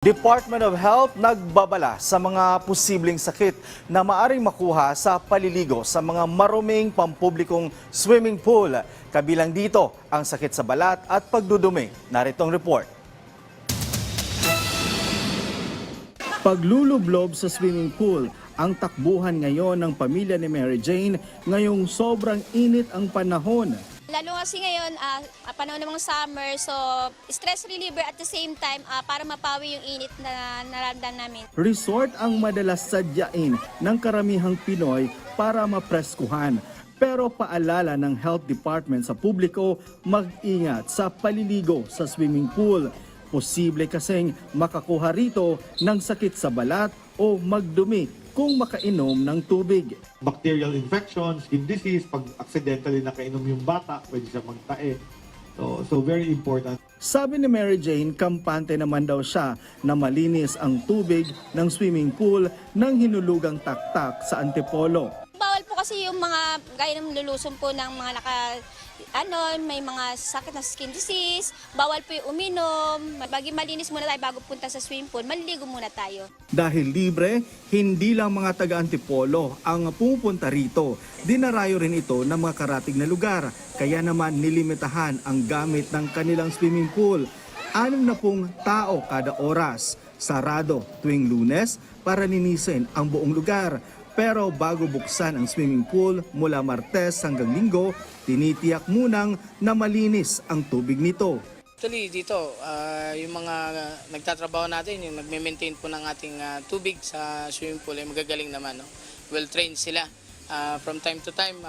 Department of Health nagbabala sa mga posibleng sakit na maaring makuha sa paliligo sa mga maruming pampublikong swimming pool. Kabilang dito ang sakit sa balat at pagdudumi. Naritong report. Paglulublob sa swimming pool ang takbuhan ngayon ng pamilya ni Mary Jane ngayong sobrang init ang panahon. Lalo kasi ngayon, panahon ng mga summer, so stress reliever at the same time para mapawi yung init na naramdaman namin. Resort ang madalas sadyain ng karamihang Pinoy para mapreskuhan. Pero paalala ng Health Department sa publiko, mag-ingat sa paliligo sa swimming pool. Posible kasing makakuha rito ng sakit sa balat o magdumi kung makainom ng tubig. Bacterial infection, skin disease, pag accidentally nakainom yung bata, pwede siya magtae. So very important. Sabi ni Mary Jane, kampante naman daw siya na malinis ang tubig ng swimming pool ng hinulugang taktak sa Antipolo. Bawal po kasi yung mga gaya ng lulusong po ng mga may mga sakit na skin disease. Bawal po yung uminom. Malinis muna tayo bago punta sa swimming pool. Maliligo muna tayo. Dahil libre, hindi lang mga taga-Antipolo ang pumupunta rito. Dinarayo rin ito ng mga karatig na lugar. Kaya naman nilimitahan ang gamit ng kanilang swimming pool. 60 tao kada oras. Sarado tuwing Lunes para linisin ang buong lugar. Pero bago buksan ang swimming pool mula Martes hanggang Linggo, tinitiyak munang na malinis ang tubig nito. Actually dito, yung mga nagtatrabaho natin, yung nagme-maintain po ng ating tubig sa swimming pool ay magagaling naman. No? Well-trained sila. From time to time,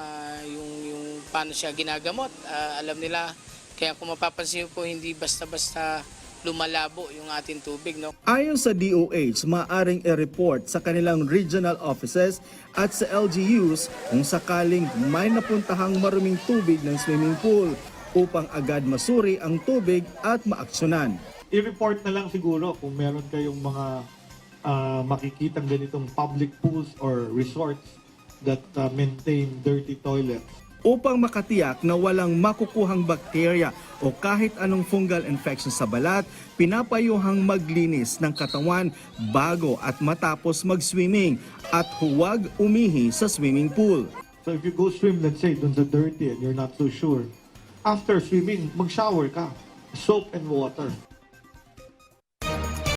yung paano siya ginagamot, alam nila. Kaya kung mapapansin po, hindi basta-basta lumalabo yung ating tubig. No? Ayon sa DOH, maaring i-report sa kanilang regional offices at sa LGUs kung sakaling may napuntahang maruming tubig ng swimming pool upang agad masuri ang tubig at maaksyonan. I-report na lang siguro kung meron kayong mga makikitang ganitong public pools or resorts that maintain dirty toilets. Upang makatiyak na walang makukuhang bakterya o kahit anong fungal infection sa balat, pinapayuhang maglinis ng katawan bago at matapos mag-swimming at huwag umihi sa swimming pool. So if you go swim, let's say, dun sa dirty and you're not so sure, after swimming, mag-shower ka. Soap and water.